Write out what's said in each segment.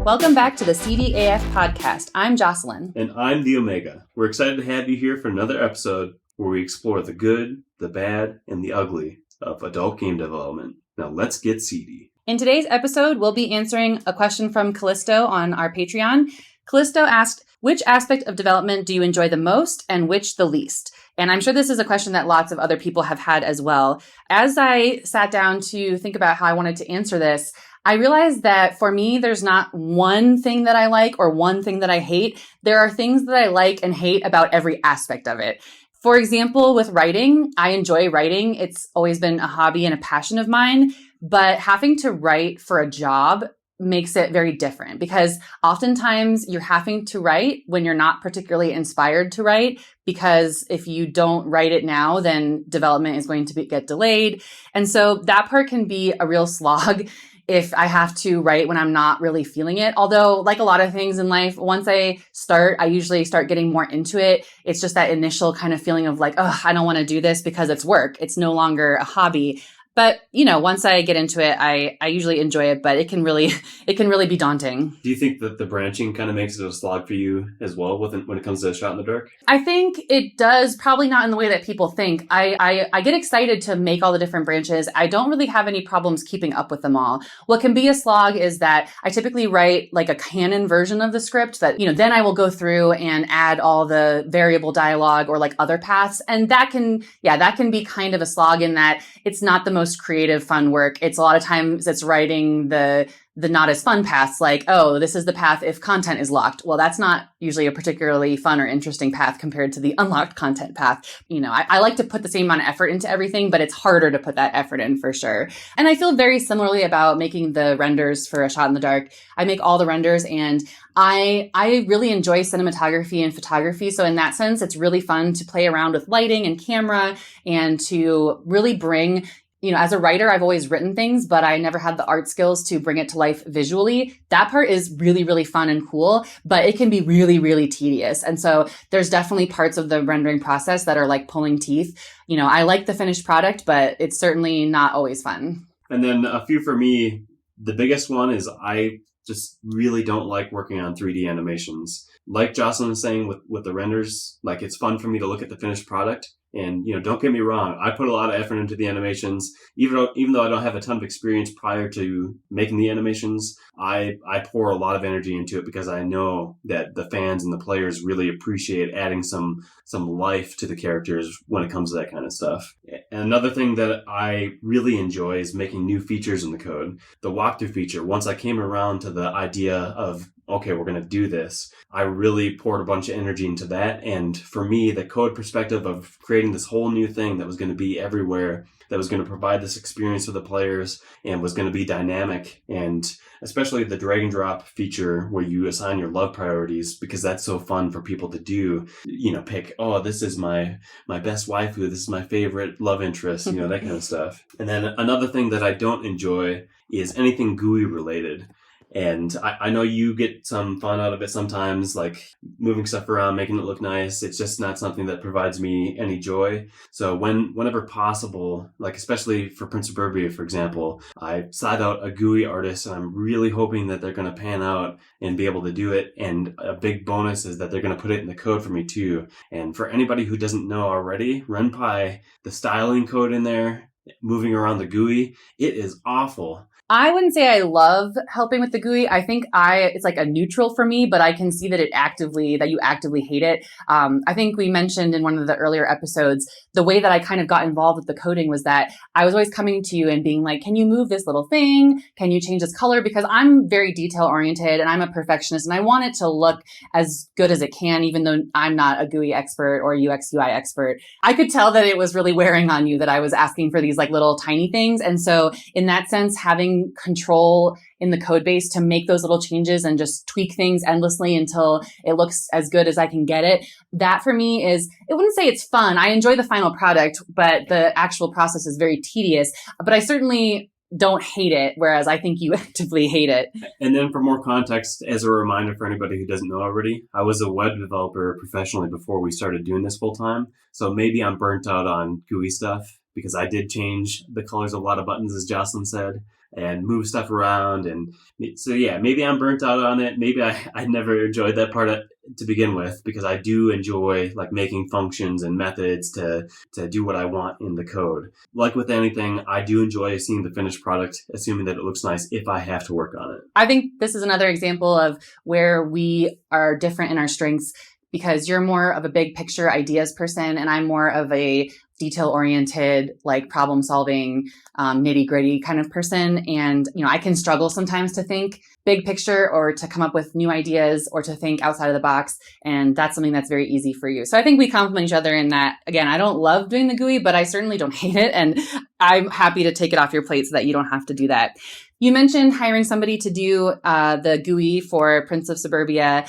Welcome back to the Seedy AF podcast. I'm Jocelyn. And I'm the Omega. We're excited to have you here for another episode where we explore the good, the bad, and the ugly of adult game development. Now let's get seedy. In today's episode, we'll be answering a question from Callisto on our Patreon. Callisto asked, which aspect of development do you enjoy the most and which the least? And I'm sure this is a question that lots of other people have had as well. As I sat down to think about how I wanted to answer this, I realized that for me, there's not one thing that I like or one thing that I hate. There are things that I like and hate about every aspect of it. For example, with writing, I enjoy writing. It's always been a hobby and a passion of mine, but having to write for a job makes it very different because oftentimes you're having to write when you're not particularly inspired to write, because if you don't write it now, then development is going to get delayed. And so that part can be a real slog if I have to write when I'm not really feeling it. Although, like a lot of things in life, once I usually start getting more into it. It's just that initial kind of feeling of like, oh, I don't want to do this because it's work. It's no longer a hobby. But, once I get into it, I usually enjoy it, but it can really be daunting. Do you think that the branching kind of makes it a slog for you as well when it comes to Shot in the Dark? I think it does, probably not in the way that people think. I get excited to make all the different branches. I don't really have any problems keeping up with them all. What can be a slog is that I typically write like a canon version of the script that, then I will go through and add all the variable dialogue or like other paths. And that can be kind of a slog in that it's not the most creative, fun work. It's a lot of times it's writing the not as fun paths, like, oh, this is the path if content is locked. Well, that's not usually a particularly fun or interesting path compared to the unlocked content path. I like to put the same amount of effort into everything, but it's harder to put that effort in for sure. And I feel very similarly about making the renders for A Shot in the Dark. I make all the renders and I really enjoy cinematography and photography. So in that sense, it's really fun to play around with lighting and camera and to really bring, as a writer, I've always written things, but I never had the art skills to bring it to life visually. That part is really, really fun and cool, but it can be really, really tedious. And so there's definitely parts of the rendering process that are like pulling teeth. I like the finished product, but it's certainly not always fun. And then a few for me, the biggest one is I just really don't like working on 3D animations. Like Jocelyn was saying with the renders, like it's fun for me to look at the finished product. And, don't get me wrong, I put a lot of effort into the animations. Even though I don't have a ton of experience prior to making the animations, I pour a lot of energy into it because I know that the fans and the players really appreciate adding some life to the characters when it comes to that kind of stuff. And another thing that I really enjoy is making new features in the code. The walkthrough feature, once I came around to the idea of, okay, we're going to do this, I really poured a bunch of energy into that. And for me, the code perspective of creating this whole new thing that was going to be everywhere, that was going to provide this experience for the players and was going to be dynamic, and especially the drag and drop feature where you assign your love priorities, because that's so fun for people to do, pick, oh, this is my best waifu, this is my favorite love interest, that kind of stuff. And then another thing that I don't enjoy is anything GUI related. And I know you get some fun out of it sometimes, like moving stuff around, making it look nice. It's just not something that provides me any joy. So whenever possible, like especially for Prince of Burbia, for example, I sought out a GUI artist and I'm really hoping that they're going to pan out and be able to do it. And a big bonus is that they're going to put it in the code for me too. And for anybody who doesn't know already, RenPy, the styling code in there, moving around the GUI, it is awful. I wouldn't say I love helping with the GUI. I think it's like a neutral for me, but I can see that you actively hate it. I think we mentioned in one of the earlier episodes, the way that I kind of got involved with the coding was that I was always coming to you and being like, can you move this little thing? Can you change this color? Because I'm very detail oriented and I'm a perfectionist and I want it to look as good as it can, even though I'm not a GUI expert or UX UI expert. I could tell that it was really wearing on you that I was asking for these like little tiny things. And so in that sense, having control in the code base to make those little changes and just tweak things endlessly until it looks as good as I can get it. That for me is, I wouldn't say it's fun. I enjoy the final product, but the actual process is very tedious. But I certainly don't hate it, whereas I think you actively hate it. And then for more context, as a reminder for anybody who doesn't know already, I was a web developer professionally before we started doing this full time. So maybe I'm burnt out on GUI stuff because I did change the colors of a lot of buttons, as Jocelyn said, and move stuff around. And so, yeah, maybe I'm burnt out on it. Maybe I never enjoyed that part to begin with, because I do enjoy like making functions and methods to do what I want in the code. Like with anything, I do enjoy seeing the finished product, assuming that it looks nice if I have to work on it. I think this is another example of where we are different in our strengths, because you're more of a big picture ideas person and I'm more of a detail oriented, like problem solving, nitty gritty kind of person. And, I can struggle sometimes to think big picture or to come up with new ideas or to think outside of the box. And that's something that's very easy for you. So I think we complement each other in that. Again, I don't love doing the GUI, but I certainly don't hate it. And I'm happy to take it off your plate so that you don't have to do that. You mentioned hiring somebody to do the GUI for Prince of Suburbia,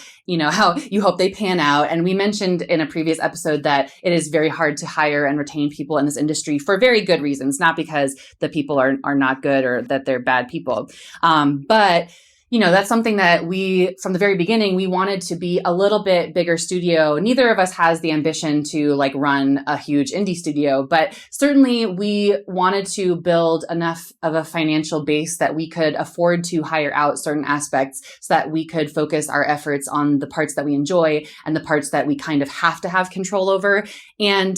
how you hope they pan out. And we mentioned in a previous episode that it is very hard to hire and retain people in this industry for very good reasons, not because the people are not good or that they're bad people. But that's something that we, from the very beginning, we wanted to be a little bit bigger studio. Neither of us has the ambition to like run a huge indie studio, but certainly we wanted to build enough of a financial base that we could afford to hire out certain aspects so that we could focus our efforts on the parts that we enjoy and the parts that we kind of have to have control over. And,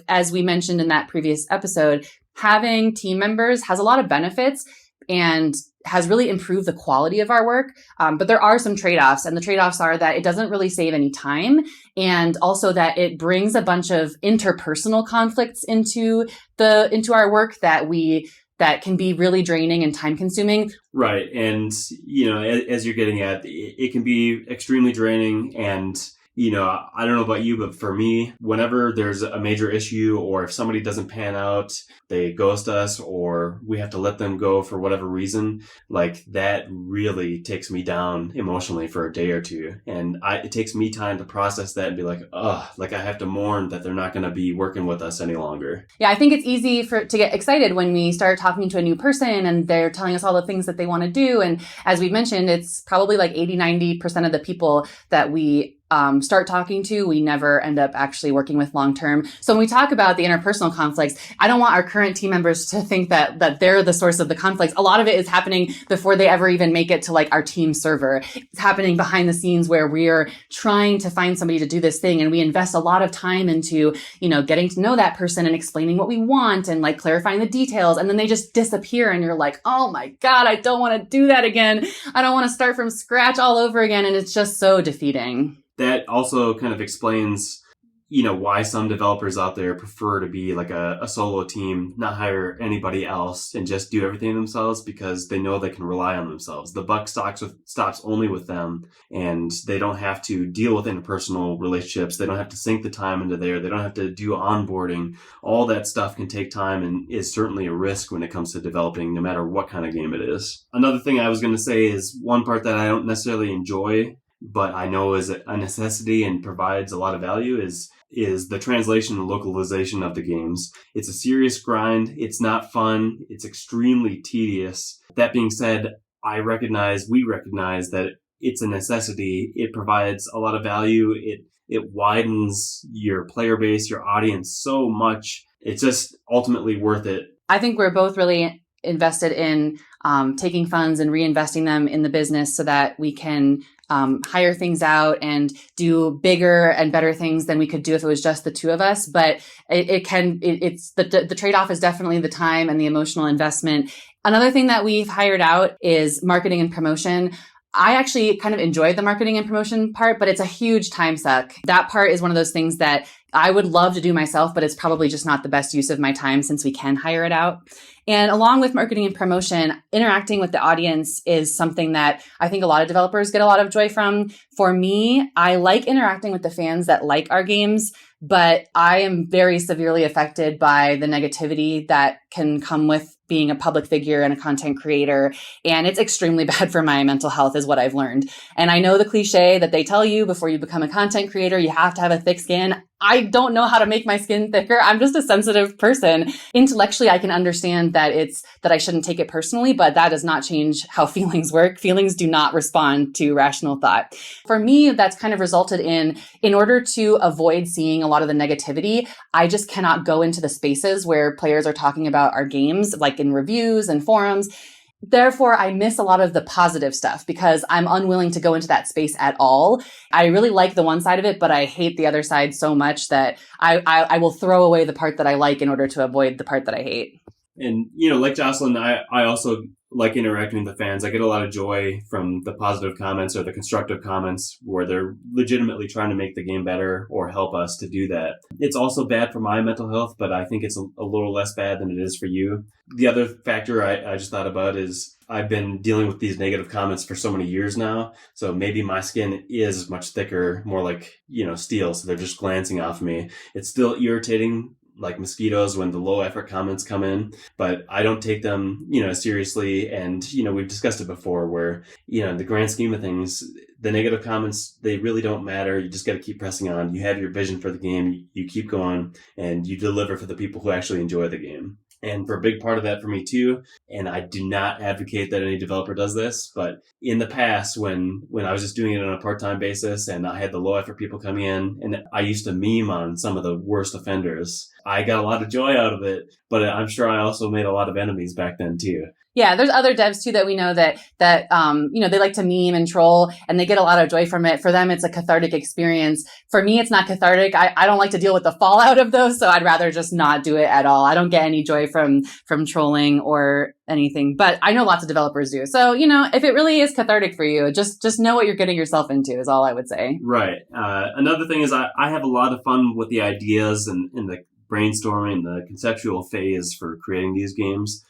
as we mentioned in that previous episode, having team members has a lot of benefits and has really improved the quality of our work. But there are some trade-offs, and the trade-offs are that it doesn't really save any time, and also that it brings a bunch of interpersonal conflicts into our work that can be really draining and time consuming. Right. And, as you're getting at, it can be extremely draining. And I don't know about you, but for me, whenever there's a major issue or if somebody doesn't pan out, they ghost us or we have to let them go for whatever reason, like that really takes me down emotionally for a day or two. And it takes me time to process that and be like, like I have to mourn that they're not going to be working with us any longer. Yeah, I think it's easy to get excited when we start talking to a new person and they're telling us all the things that they want to do. And as we've mentioned, it's probably like 80-90% of the people that we start talking to, we never end up actually working with long term. So when we talk about the interpersonal conflicts, I don't want our current team members to think that they're the source of the conflicts. A lot of it is happening before they ever even make it to like our team server. It's happening behind the scenes where we're trying to find somebody to do this thing, and we invest a lot of time into, getting to know that person and explaining what we want and like clarifying the details. And then they just disappear and you're like, oh my God, I don't want to do that again. I don't want to start from scratch all over again. And it's just so defeating. That also kind of explains, why some developers out there prefer to be like a solo team, not hire anybody else and just do everything themselves, because they know they can rely on themselves. The buck stops only with them, and they don't have to deal with interpersonal relationships. They don't have to sink the time into there. They don't have to do onboarding. All that stuff can take time and is certainly a risk when it comes to developing, no matter what kind of game it is. Another thing I was going to say is one part that I don't necessarily enjoy, but I know is a necessity and provides a lot of value is the translation and localization of the games. It's a serious grind. It's not fun. It's extremely tedious. That being said, we recognize that it's a necessity. It provides a lot of value. It widens your player base, your audience so much. It's just ultimately worth it. I think we're both really invested in taking funds and reinvesting them in the business so that we can hire things out and do bigger and better things than we could do if it was just the two of us. But the trade-off is definitely the time and the emotional investment. Another thing that we've hired out is marketing and promotion. I actually kind of enjoyed the marketing and promotion part, but it's a huge time suck. That part is one of those things that I would love to do myself, but it's probably just not the best use of my time since we can hire it out. And along with marketing and promotion, interacting with the audience is something that I think a lot of developers get a lot of joy from. For me, I like interacting with the fans that like our games, but I am very severely affected by the negativity that can come with being a public figure and a content creator. And it's extremely bad for my mental health is what I've learned. And I know the cliche that they tell you before you become a content creator, you have to have a thick skin. I don't know how to make my skin thicker. I'm just a sensitive person. Intellectually, I can understand that I shouldn't take it personally, but that does not change how feelings work. Feelings do not respond to rational thought. For me, that's kind of resulted in order to avoid seeing a lot of the negativity, I just cannot go into the spaces where players are talking about our games, like in reviews and forums. Therefore, I miss a lot of the positive stuff because I'm unwilling to go into that space at all. I really like the one side of it, but I hate the other side so much that I will throw away the part that I like in order to avoid the part that I hate. And, like Jocelyn, I also like interacting with the fans. I get a lot of joy from the positive comments or the constructive comments where they're legitimately trying to make the game better or help us to do that. It's also bad for my mental health, but I think it's a little less bad than it is for you. The other factor I just thought about is I've been dealing with these negative comments for so many years now. So maybe my skin is much thicker, more like, steel. So they're just glancing off me. It's still irritating, like mosquitoes, when the low effort comments come in, but I don't take them, seriously. And, we've discussed it before where, in the grand scheme of things, the negative comments, they really don't matter. You just got to keep pressing on. You have your vision for the game. You keep going and you deliver for the people who actually enjoy the game. And for a big part of that for me too, and I do not advocate that any developer does this, but in the past when I was just doing it on a part-time basis and I had the low effort people coming in and I used to meme on some of the worst offenders, I got a lot of joy out of it, but I'm sure I also made a lot of enemies back then too. Yeah, there's other devs too that we know that they like to meme and troll and they get a lot of joy from it. For them, it's a cathartic experience. For me, it's not cathartic. I don't like to deal with the fallout of those, so I'd rather just not do it at all. I don't get any joy from trolling or anything, but I know lots of developers do. So, if it really is cathartic for you, just know what you're getting yourself into is all I would say. Right. Another thing is I have a lot of fun with the ideas and the brainstorming, the conceptual phase for creating these games.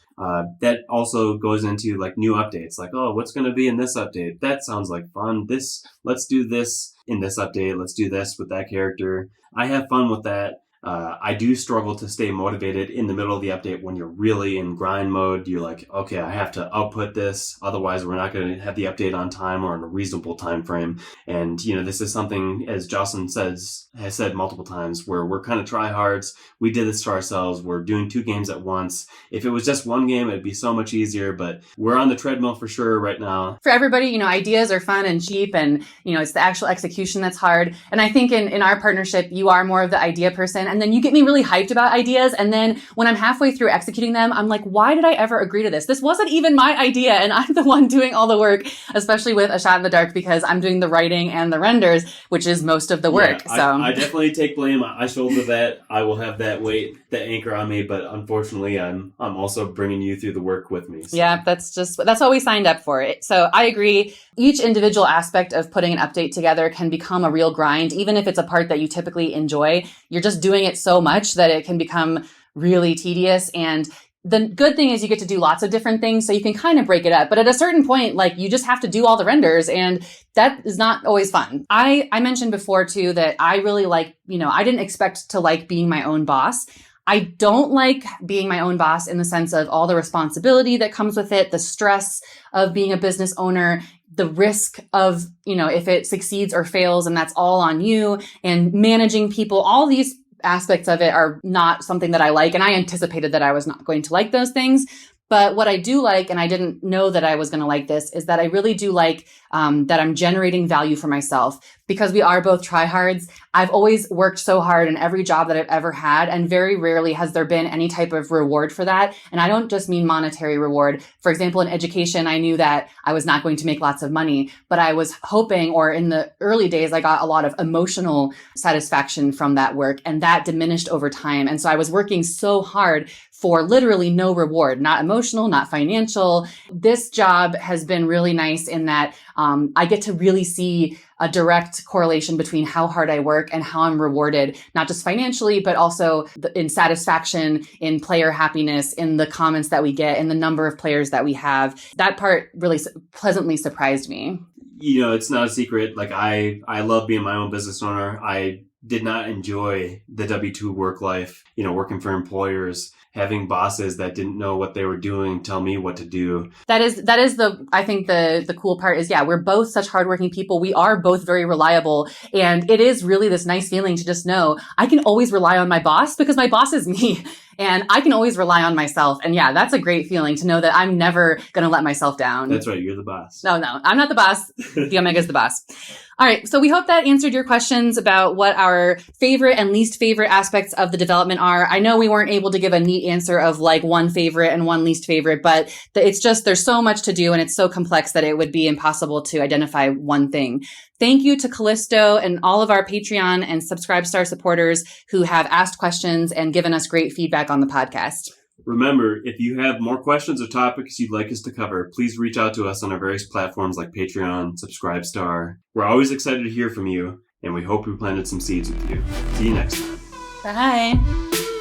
That also goes into like new updates, like, oh, what's going to be in this update? That sounds like fun. Let's do this in this update. Let's do this with that character. I have fun with that. I do struggle to stay motivated in the middle of the update when you're really in grind mode. You're like, okay, I have to output this. Otherwise, we're not going to have the update on time or in a reasonable time frame. And, this is something, as Jocelyn has said multiple times, where we're kind of tryhards. We did this to ourselves. We're doing 2 games at once. If it was just one game, it'd be so much easier. But we're on the treadmill for sure right now. For everybody, ideas are fun and cheap. And, it's the actual execution that's hard. And I think in our partnership, you are more of the idea person. And then you get me really hyped about ideas. And then when I'm halfway through executing them, I'm like, why did I ever agree to this? This wasn't even my idea. And I'm the one doing all the work, especially with A Shot in the Dark, because I'm doing the writing and the renders, which is most of the work. Yeah, so I definitely take blame. I shoulder that. I will have that weight, that anchor on me. But unfortunately, I'm also bringing you through the work with me. So. Yeah, that's what we signed up for. So I agree. Each individual aspect of putting an update together can become a real grind, even if it's a part that you typically enjoy. You're just doing it so much that it can become really tedious. And the good thing is you get to do lots of different things, so you can kind of break it up. But at a certain point, like, you just have to do all the renders, and that is not always fun. I mentioned before too that I really like, I didn't expect to like being my own boss. I don't like being my own boss in the sense of all the responsibility that comes with it, the stress of being a business owner, the risk of, if it succeeds or fails and that's all on you, and managing people. All these aspects of it are not something that I like. And I anticipated that I was not going to like those things. But what I do like, and I didn't know that I was going to like this, is that I really do like that I'm generating value for myself. Because we are both tryhards, I've always worked so hard in every job that I've ever had, and very rarely has there been any type of reward for that. And I don't just mean monetary reward. For example, in education, I knew that I was not going to make lots of money, but I was hoping, or in the early days, I got a lot of emotional satisfaction from that work, and that diminished over time. And so I was working so hard for literally no reward, not emotional, not financial. This job has been really nice in that I get to really see a direct correlation between how hard I work and how I'm rewarded, not just financially, but also in satisfaction, in player happiness, in the comments that we get, in the number of players that we have. That part really pleasantly surprised me. It's not a secret. Like, I love being my own business owner. I did not enjoy the W-2 work life, working for employers. having bosses that didn't know what they were doing tell me what to do. That is I think the cool part is, yeah, we're both such hardworking people. We are both very reliable. And it is really this nice feeling to just know I can always rely on my boss because my boss is me. And I can always rely on myself. And yeah, that's a great feeling to know that I'm never going to let myself down. That's right. You're the boss. No, I'm not the boss. The Omega's the boss. All right. So we hope that answered your questions about what our favorite and least favorite aspects of the development are. I know we weren't able to give a neat answer of like one favorite and one least favorite, but it's just, there's so much to do and it's so complex that it would be impossible to identify one thing. Thank you to Callisto and all of our Patreon and Subscribe Star supporters who have asked questions and given us great feedback on the podcast. Remember, if you have more questions or topics you'd like us to cover, please reach out to us on our various platforms like Patreon, Subscribe-Star. We're always excited to hear from you, and we hope we planted some seeds with you. See you next time. Bye.